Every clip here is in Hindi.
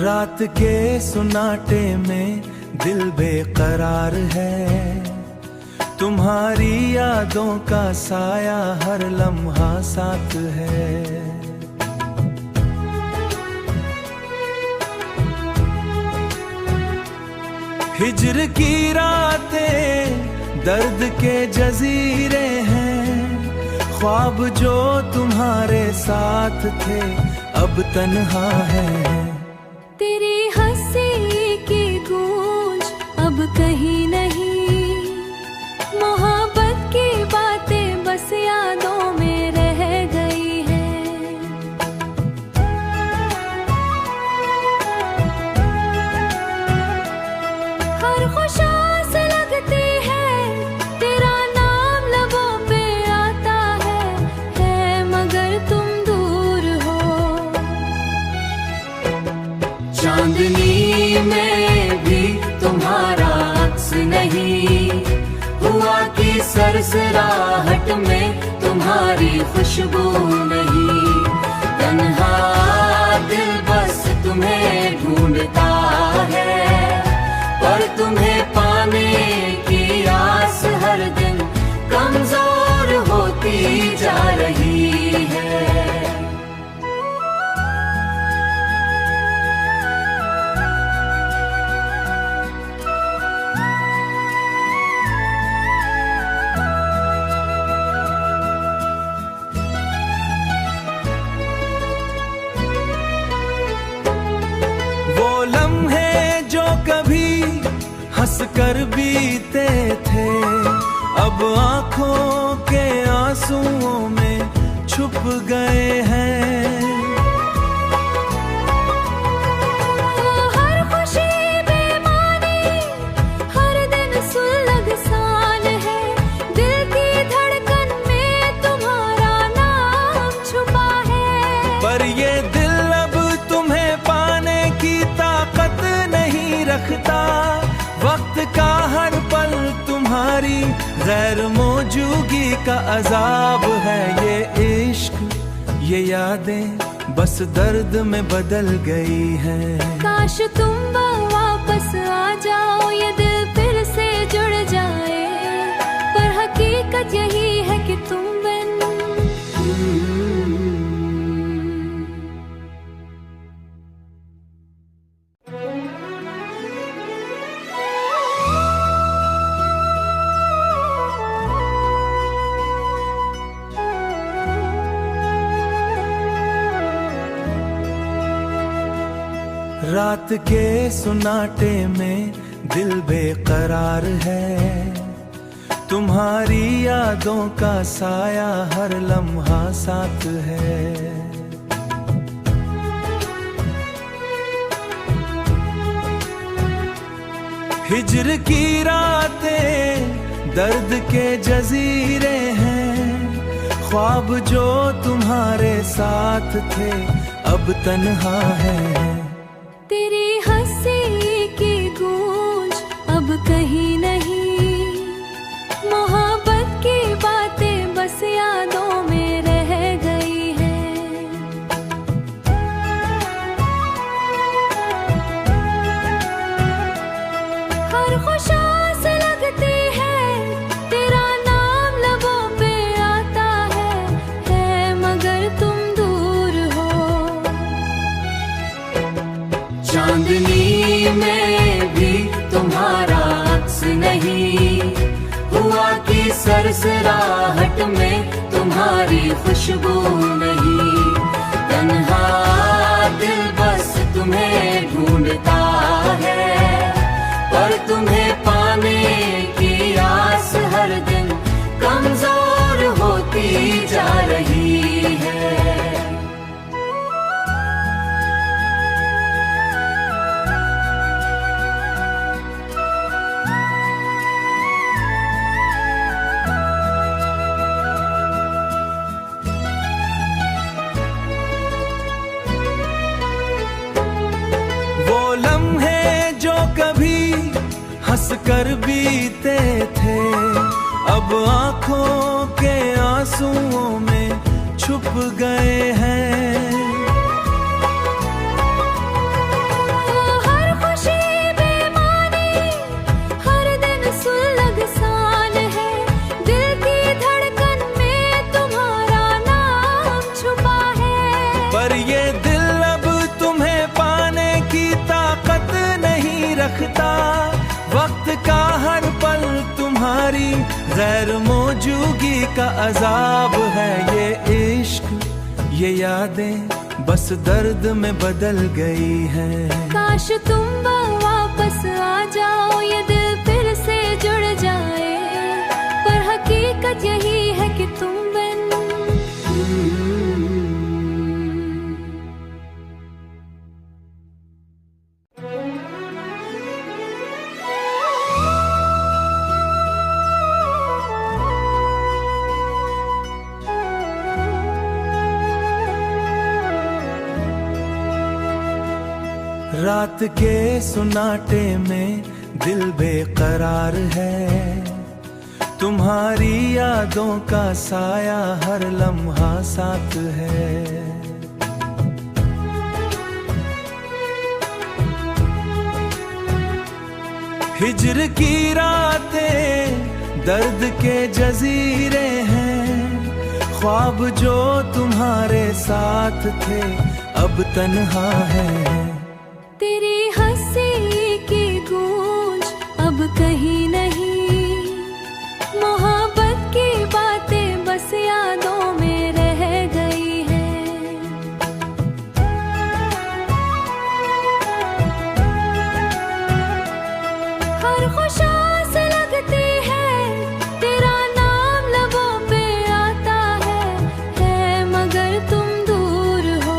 रात के सुनाटे में दिल बेकरार है, तुम्हारी यादों का साया हर लम्हा साथ है। हिज्र की रातें दर्द के जजीरे हैं, ख्वाब जो तुम्हारे साथ थे अब तन्हा है। तेरी हंसी की गूंज अब कहीं नहीं, मोहब्बत की बातें बस यादों में रह गई हैं। हर खुशास लगती है तेरा नाम लबों पे आता है मगर तुम दूर हो। चांदनी में भी तुम्हारा अक्स नहीं, हुआ की सरसराहट में तुम्हारी खुशबू नहीं। तन्हा दिल बस तुम्हें ढूंढता है, पर तुम्हें पाने की आस हर दिन कमजोर होती जा रही है। हंसकर बीते थे अब आंखों के आंसुओं में छुप गए हैं। हर खुशी बेमानी हर दिन सुलग सान है, दिल की धड़कन में तुम्हारा नाम छुपा है। पर ये दिल अब तुम्हें पाने की ताकत नहीं रखता, वक्त का हर पल तुम्हारी गैर मौजूदगी का अजाब है। ये इश्क ये यादें बस दर्द में बदल गई हैं। काश तुम वापस आ जाओ, ये दिल फिर से जुड़ जाए, पर हकीकत यही है कि तुम बिन रात के सुनाटे में दिल बेकरार है, तुम्हारी यादों का साया हर लम्हा साथ है। हिज्र की रातें दर्द के जजीरे हैं, ख्वाब जो तुम्हारे साथ थे अब तन्हा है। तेरी हंसी की गूंज अब कहीं नहीं, मोहब्बत की बातें बस यादों में रह गई हैं। हर खुशास लगती है तेरा नाम लबों पे आता है मगर तुम दूर हो। चांदनी में भी तुम्हारा अक्स नहीं, हुआ की सरसराहट में तुम्हारी खुशबू नहीं। तन्हा दिल बस तुम्हें ढूंढता है, पर तुम्हें पाने की आस हर दिन कमजोर होती जा रही है। हंसकर बीते थे अब आंखों के आंसुओं में छुप गए हैं। गैर मौजूदगी का अजाब है ये इश्क, ये यादें बस दर्द में बदल गई हैं। काश तुम वापस आ जाओ, ये दिल फिर से जुड़ जाए, पर हकीकत यही है कि तुम बिन रात के सुनाटे में दिल बेकरार है, तुम्हारी यादों का साया हर लम्हा साथ है। हिज्र की रातें दर्द के जजीरे हैं, ख्वाब जो तुम्हारे साथ थे अब तन्हा है। तेरी हंसी की गूंज अब कहीं नहीं, मोहब्बत की बातें बस यादों में रह गई हैं। हर खुशास लगती है, तेरा नाम लबों पे आता है मगर तुम दूर हो।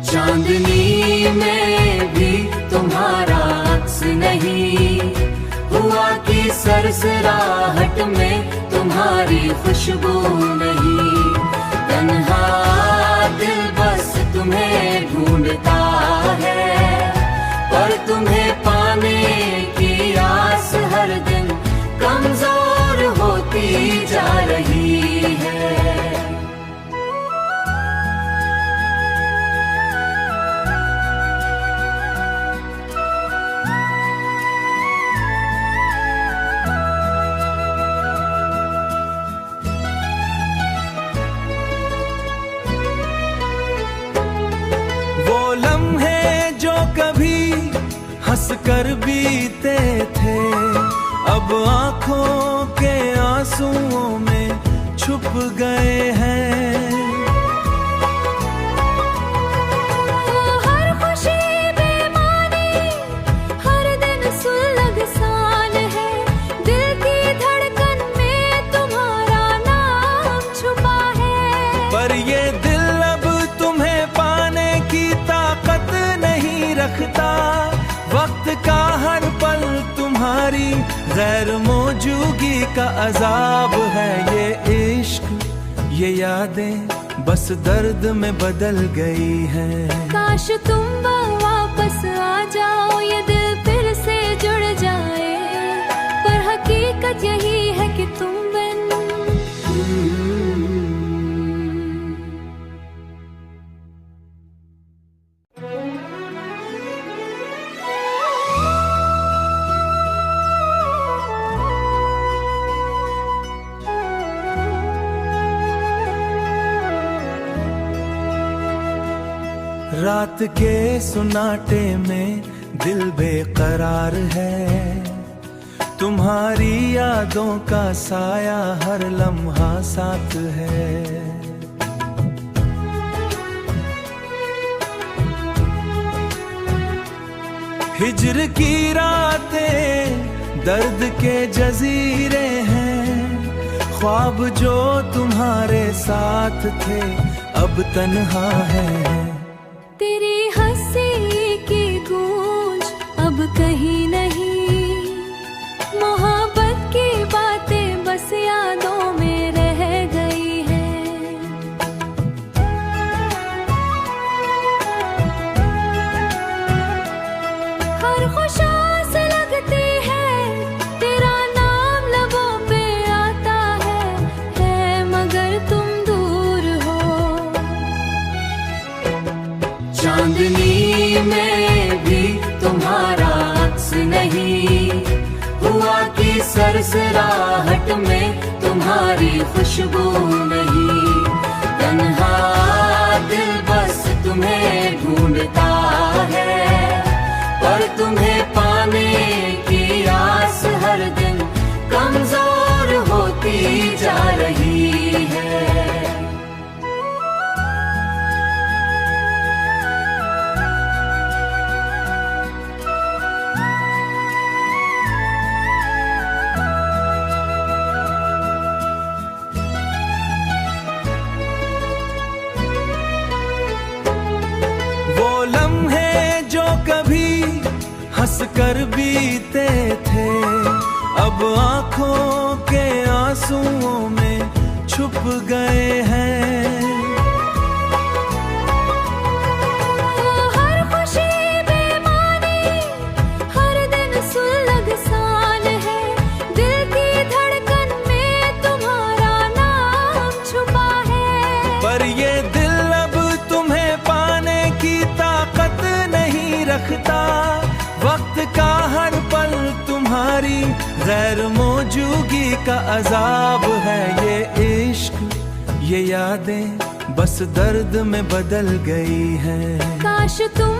चांदनी में भी तुम्हारा अक्स नहीं, हुआ की सरसराहट में तुम्हारी खुशबू नहीं। तन्हा दिल बस तुम्हें ढूंढता है, पर तुम्हें पाने की आस हर दिन कमजोर होती जा रही है। हंसकर बीते थे अब आंखों के आंसुओं में छुप गए हैं। हर खुशी बेमानी, हर दिन सुलग सान है, दिल की धड़कन में तुम्हारा नाम छुपा है। पर ये दिल अब तुम्हें पाने की ताकत नहीं रखता, वक्त का हर पल तुम्हारी गैर मौजूदगी का अजाब है ये इश्क, ये यादें बस दर्द में बदल गई हैं। काश तुम वापस आ जाओ, ये दिल फिर से जुड़ जाए, पर हकीकत यही है कि तुम बिन रात के सुनाटे में दिल बेकरार है, तुम्हारी यादों का साया हर लम्हा साथ है। हिज्र की रातें दर्द के जजीरे हैं, ख्वाब जो तुम्हारे साथ थे अब तन्हा है। तेरी हंसी की गूंज अब कहीं नहीं, मोहब्बत की बातें बस यादों में रह गई हैं। हर खुशास लगती है, तेरा नाम लबों पे आता है मगर तुम दूर हो। चांदनी में भी तुम्हारा अक्स नहीं, हुआ की सरसराहट में तुम्हारी खुशबू नहीं। तन्हा दिल बस तुम्हें ढूंढता है, पर तुम्हें पाने की आस हर दिन कर बीते थे अब आंखों के आंसुओं में छुप गए हैं। हर खुशी बेमानी, हर दिन सुलग सान है, दिल की धड़कन में तुम्हारा नाम छुपा है। पर ये दिल अब तुम्हें पाने की ताकत नहीं रखता, वक्त का हर पल तुम्हारी गैर मौजूदगी का अजाब है। ये इश्क ये यादें बस दर्द में बदल गई हैं। काश तुम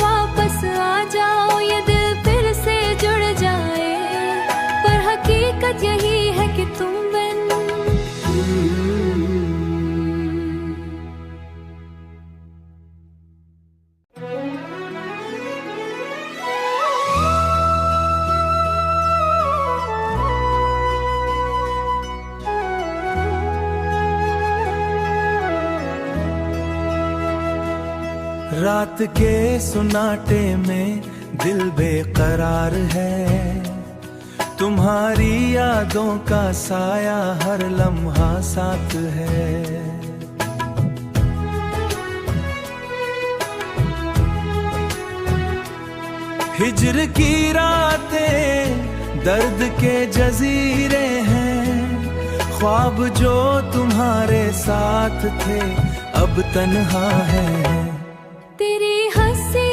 वापस आ जाओ, ये दिल फिर से जुड़ जाए, पर हकीकत यही है कि तुम बिन रात के सुनाटे में दिल बेकरार है, तुम्हारी यादों का साया हर लम्हा साथ है। हिज्र की रातें दर्द के जजीरे हैं, ख्वाब जो तुम्हारे साथ थे अब तन्हा है। तेरी हंसी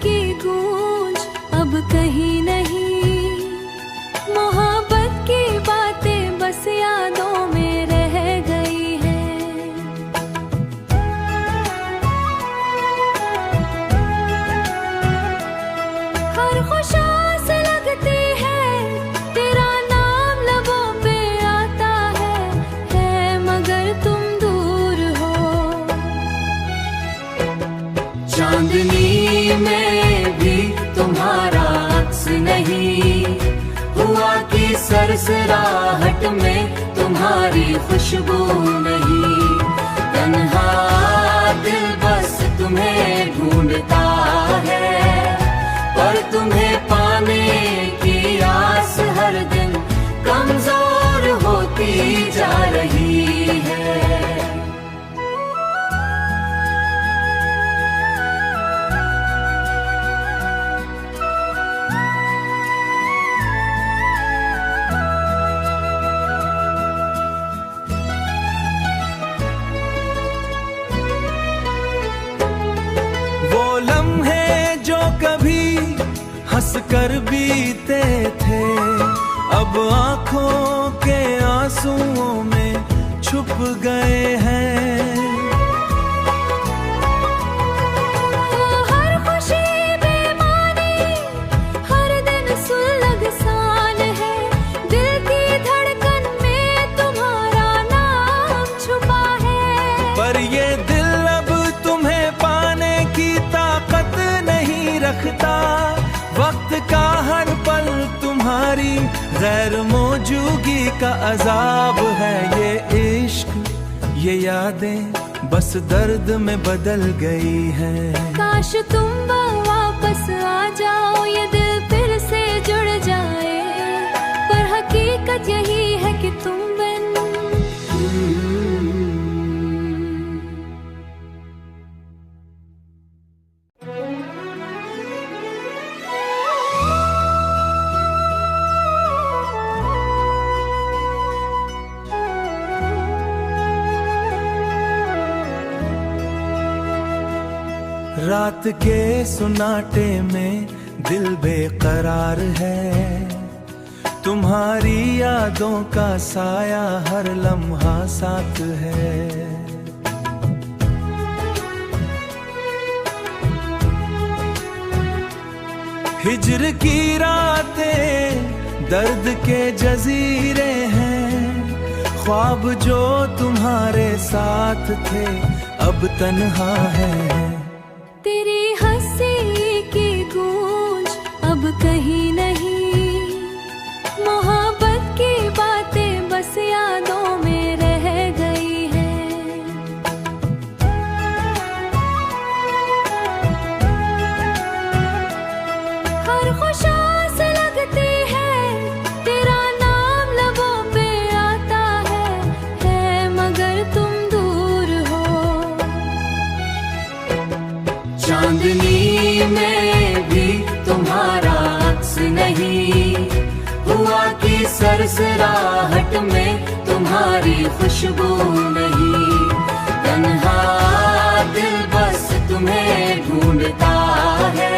की गूंज अब कहीं नहीं, मोहब्बत की बातें बस यादों में रह गई हैं। हर खुशास लगती है, तेरा नाम लबों पे आता है मगर तुम दूर हो। चांदनी में भी तुम्हारा अक्स नहीं, हुआ की सरसराहट में तुम्हारी खुशबू नहीं। तन्हा दिल बस तुम्हें ढूंढता है, पर तुम्हें पाने की आस हर दिन कमजोर होती जा रही है। हंस कर बीते थे अब आंखों के आंसुओं में छुप गए हैं। हर खुशी बेमानी, हर दिन सुलग सान है, दिल की धड़कन में तुम्हारा नाम छुपा है। पर ये दिल अब तुम्हें पाने की ताकत नहीं रखता, वक्त का हर पल तुम्हारी गैर मौजूदगी का अजाब है। ये इश्क ये यादें बस दर्द में बदल गई हैं। काश तुम वापस आ जाओ, ये दिल फिर से जुड़ जाए, पर हकीकत यही है कि तुम बिन रात के सुनाटे में दिल बेकरार है, तुम्हारी यादों का साया हर लम्हा साथ है। हिज्र की रातें दर्द के जजीरे हैं, ख्वाब जो तुम्हारे साथ थे अब तन्हा है। तेरी हंसी की गूंज अब कहीं नहीं, मोहब्बत की बातें बस यादों में रह गई हैं। हर खुशा चांदनी में भी तुम्हारा अक्स नहीं, हुआ की सरसराहट में तुम्हारी खुशबू नहीं। तन्हा दिल बस तुम्हें ढूंढता है,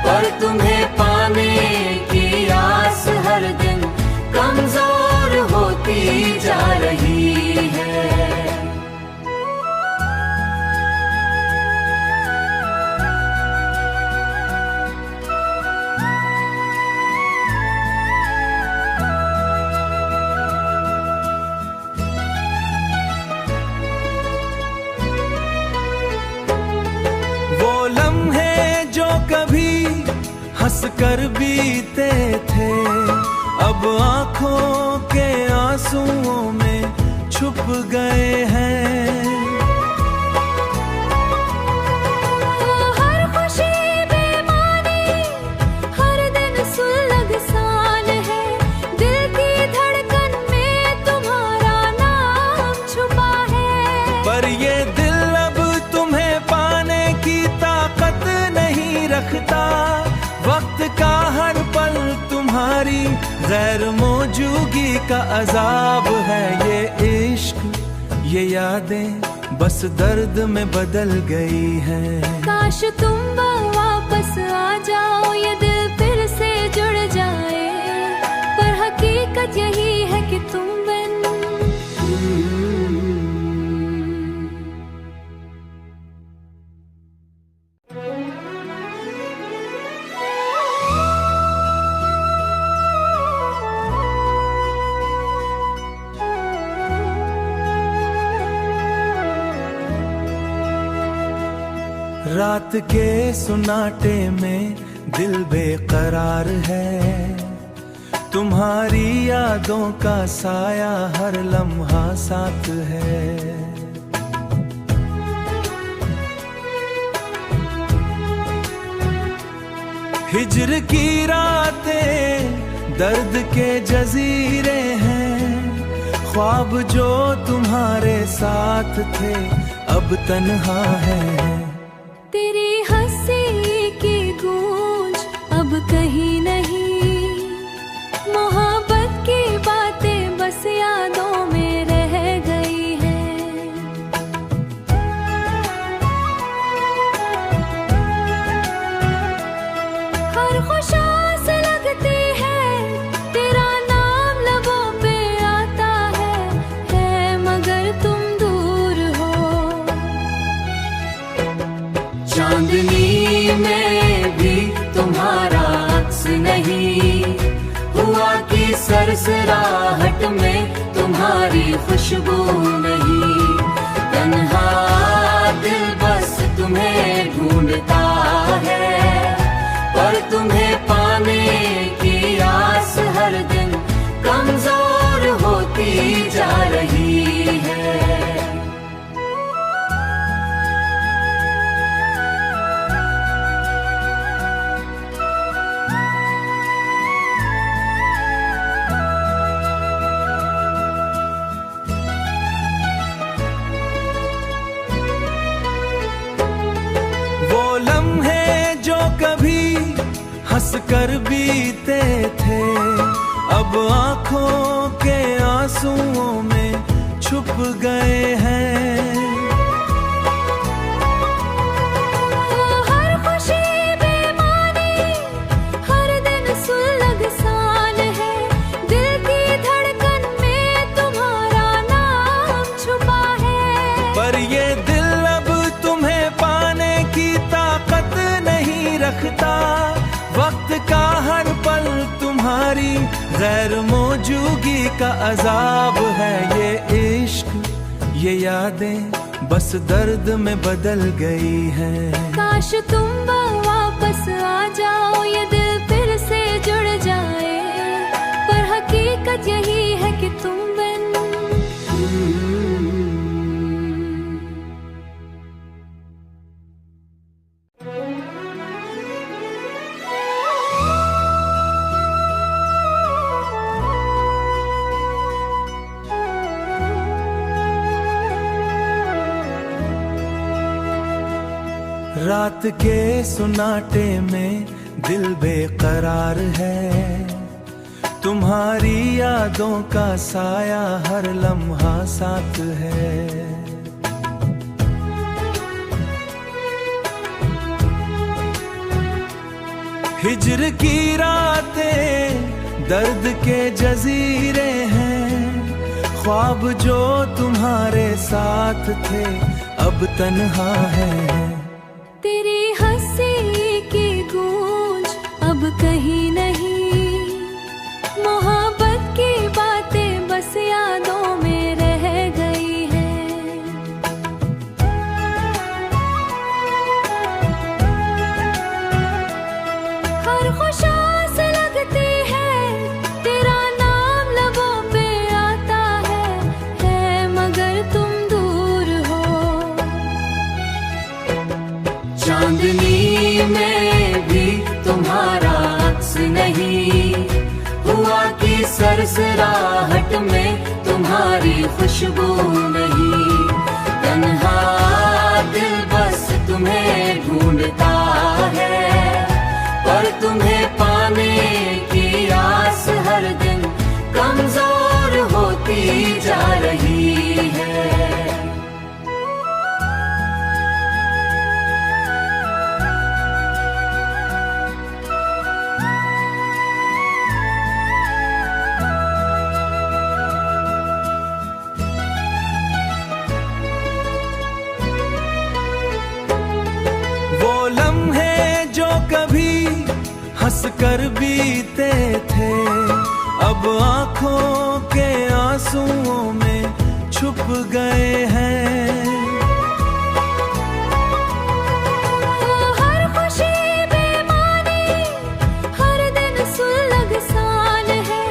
पर तुम्हें पाने की आस हर दिन कमजोर होती जा रही है। हंस कर बीते थे अब आंखों के आंसुओं में छुप गए हैं। हर खुशी बेमानी, हर दिन सुलग सान है, दिल की धड़कन में तुम्हारा नाम छुपा है। पर ये दिल अब तुम्हें पाने की ताकत नहीं रखता, वक्त का हर पल तुम्हारी गैर मौजूदगी का अजाब है। ये इश्क ये यादें बस दर्द में बदल गई हैं। काश तुम वापस आ जाओ, ये दिल फिर से जुड़ जाए, पर हकीकत यही है कि तुम बिन रात के सुनाटे में दिल बेकरार है, तुम्हारी यादों का साया हर लम्हा साथ है। हिज्र की रातें दर्द के जजीरे हैं, ख्वाब जो तुम्हारे साथ थे अब तन्हा है। तेरी हंसी की गूंज अब कहीं नहीं, मोहब्बत की बातें बस यादों में रह गई हैं। हर खुशास लगती है, तेरा नाम लबों पे आता है मगर तुम दूर हो। चांदनी में भी तुम्हारा अक्स नहीं, हुआ की सरसराहट में तुम्हारी खुशबू नहीं। तन्हा दिल बस तुम्हें ढूंढता है, पर तुम्हें पाने की आस हर दिन कमजोर होती जा रही है। हंस कर बीते थे अब आंखों के आंसुओं में छुप गए हैं। हर खुशी बेमानी, हर दिन सुलग सान है, दिल की धड़कन में तुम्हारा नाम छुपा है। पर ये दिल अब तुम्हें पाने की ताकत नहीं रखता, वक्त का हर पल तुम्हारी गैर मौजूदगी का अजाब है। ये इश्क ये यादें बस दर्द में बदल गई हैं। काश तुम वापस आ जाओ, ये दिल फिर से जुड़ जाए, पर हकीकत यही है कि तुम बिन रात के सुनाटे में दिल बेकरार है, तुम्हारी यादों का साया हर लम्हा साथ है। हिज्र की रातें दर्द के जजीरे हैं, ख्वाब जो तुम्हारे साथ थे अब तन्हा है। तेरी हंसी की गूंज अब कहीं नहीं, मोहब्बत की बातें बस यादों में रह गई हैं। हर खुशास लगती है, तेरा नाम लबों पे आता है मगर तुम दूर हो। चांदनी में भी तुम्हारा अक्स नहीं, हुआ की सरसराहट में तुम्हारी खुशबू नहीं। तन्हा दिल बस तुम्हें ढूंढता है, पर तुम्हें पाने की आस हर दिन कमजोर होती जा रही है। हंस कर बीते थे अब आंखों के आंसुओं में छुप गए हैं। हर खुशी बेमानी, हर दिन सुलग सान है,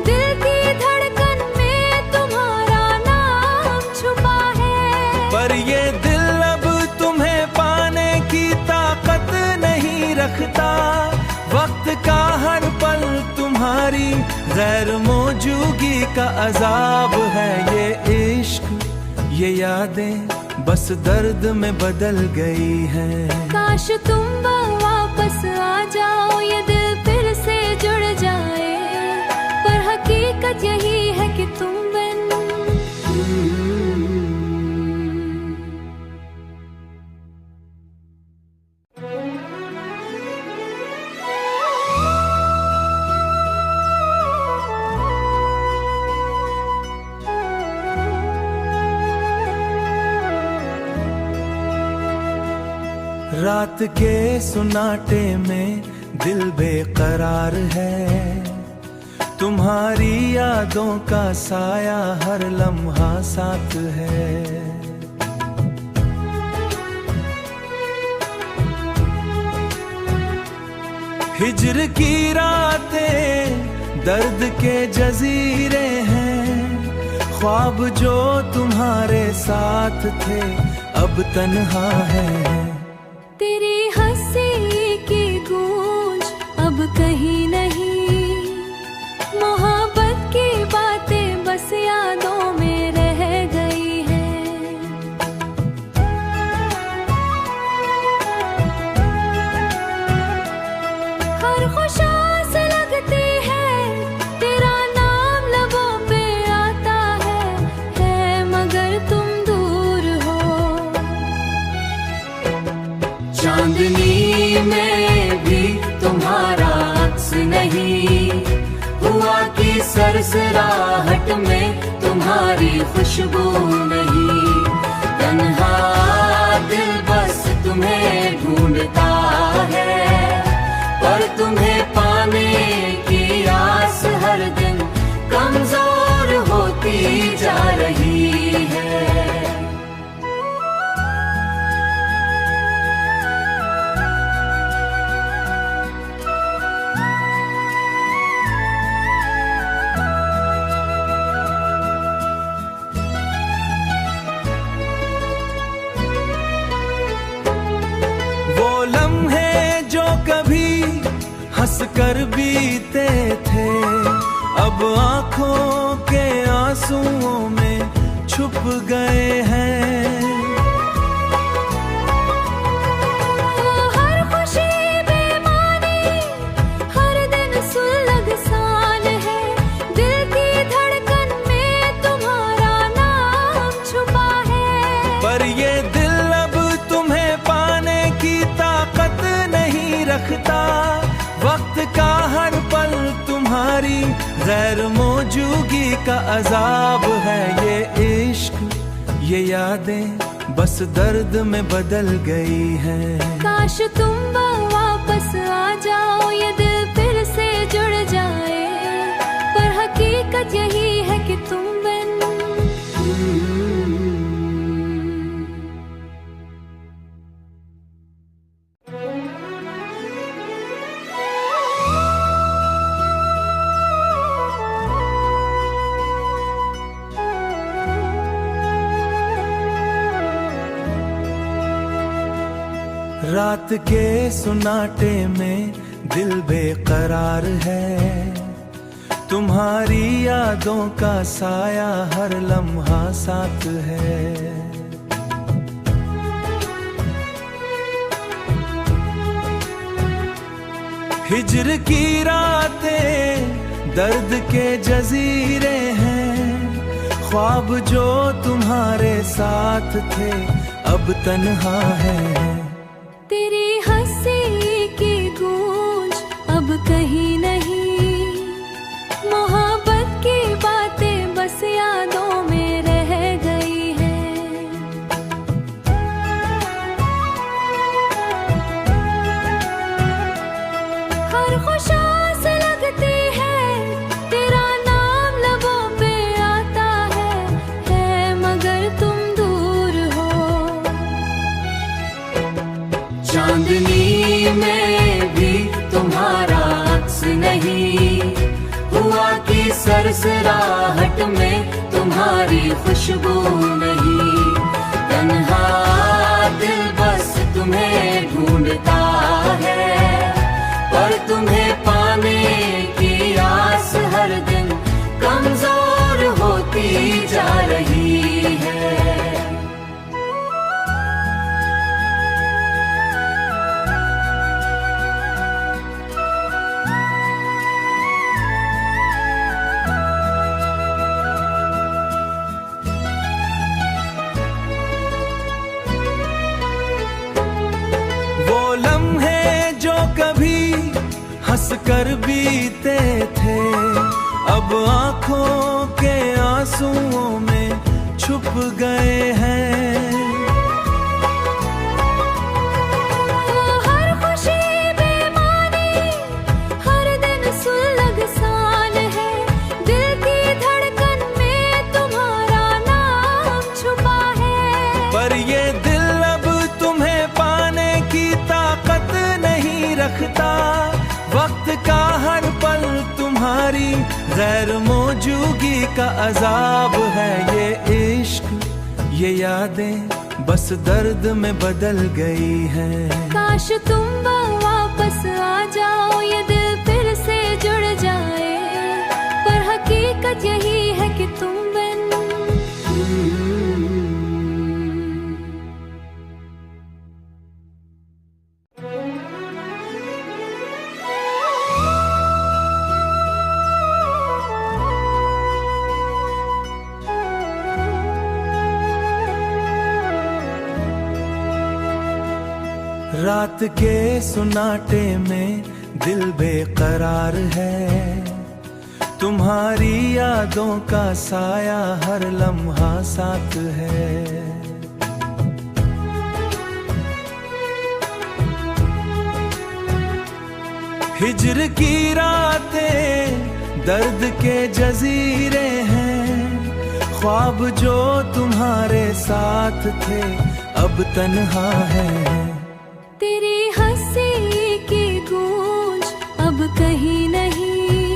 दिल की धड़कन में तुम्हारा नाम छुपा है। पर ये दिल अब तुम्हें पाने की ताकत नहीं रखता, वक्त का हर पल तुम्हारी गैर मौजूदगी का अजाब है। ये इश्क ये यादें बस दर्द में बदल गई हैं। काश तुम वापस आ जाओ, ये दिल फिर से जुड़ जाए, पर हकीकत यही है कि तुम बिन रात के सुनाटे में दिल बेकरार है, तुम्हारी यादों का साया हर लम्हा साथ है। हिज्र की रातें दर्द के जजीरे हैं, ख्वाब जो तुम्हारे साथ थे अब तन्हा है। तेरी हंसी की गूंज अब कहीं नहीं, मोहब्बत की बातें बस यादों में रह गई हैं। हर खुशास लगती है, तेरा नाम लबों पे आता है मगर तुम दूर हो। चांदनी में भी तुम्हारा अक्स नहीं, हुआ की सरसराहट में तुम्हारी खुशबू नहीं। तन्हा दिल बस तुम्हें ढूंढता है, पर तुम्हें पाने की आस हर दिन कमजोर होती जा रही है। हंस कर बीते थे अब आंखों के आंसुओं में छुप गए हैं। रखता। वक्त का हर पल तुम्हारी गैर मौजूदगी का अजाब है। ये इश्क ये यादें बस दर्द में बदल गई हैं। काश तुम वापस आ जाओ, ये दिल फिर से जुड़ जाए, पर हकीकत यही है कि तुम बिन रात के सुनाटे में दिल बेकरार है। तुम्हारी यादों का साया हर लम्हा साथ है। हिज्र की रातें दर्द के जजीरे हैं। ख्वाब जो तुम्हारे साथ थे अब तन्हा है। तेरी हंसी की गूंज अब कहीं नहीं, मोहब्बत की बातें बस यादों में रह गई हैं। हर खुशास लगती है, तेरा नाम लबों पे आता है मगर तुम दूर हो। चांदनी में भी तुम्हारा अक्स नहीं हुआ कि सरसराहट में तुम्हारी खुशबू नहीं। तन्हा दिल बस तुम्हें ढूंढता है, पर तुम्हें पाने की आस हर दिन कमजोर होती जा रही है। हंस कर बीते थे अब आंखों के आंसुओं में छुप गए हैं। हर खुशी बेमानी, हर दिन सुलग सान है। दिल की धड़कन में तुम्हारा नाम छुपा है। पर ये दिल अब तुम्हें पाने की ताकत नहीं रखता। वक्त का हर पल तुम्हारी गैर मौजूदगी का अजाब है। ये इश्क ये यादें बस दर्द में बदल गई हैं। काश तुम वापस आ जाओ, ये दिल फिर से जुड़ जाए, पर हकीकत यही है कि तुम बिन रात के सुनाटे में दिल बेकरार है। तुम्हारी यादों का साया हर लम्हा साथ है। हिज्र की रातें दर्द के जजीरे हैं। ख्वाब जो तुम्हारे साथ थे अब तन्हा है। तेरी हंसी की गूंज अब कहीं नहीं,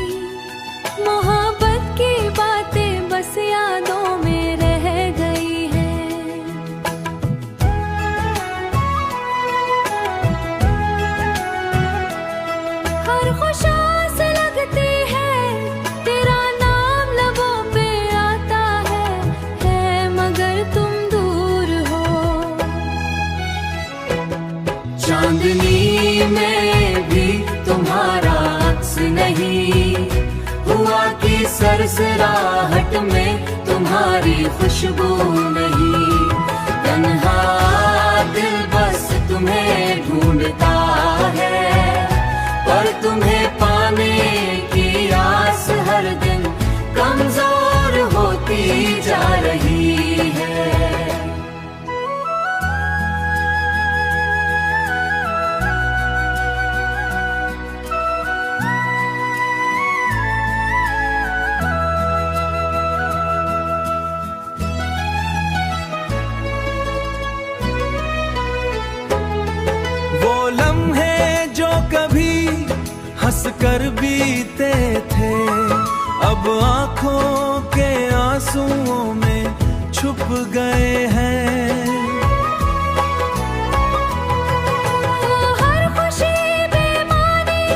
मोहब्बत की बातें बस यादों में रह गई हैं। हर खुशास लगती है, तेरा नाम लबों पे आता है मगर तुम दूर हो। चांदनी में भी तुम्हारा अक्स नहीं हुआ कि सरसराहट में तुम्हारी खुशबू नहीं। तन्हा दिल बस तुम्हें ढूंढता है, कर बीते थे अब आंखों के आंसुओं में छुप गए हैं। हर खुशी बेमानी,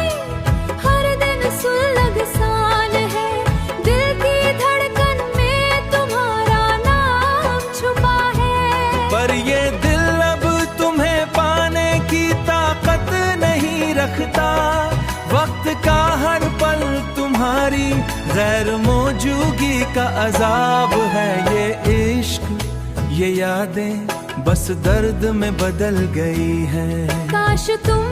हर दिन सुलग सान है, दिल की धड़कन में तुम्हारा नाम छुपा है। पर ये दिल अब तुम्हें पाने की ताकत नहीं रखता, वक्त का हर पल तुम्हारी गैर मौजूदगी का अजाब है। ये इश्क, ये यादें बस दर्द में बदल गई हैं। काश तुम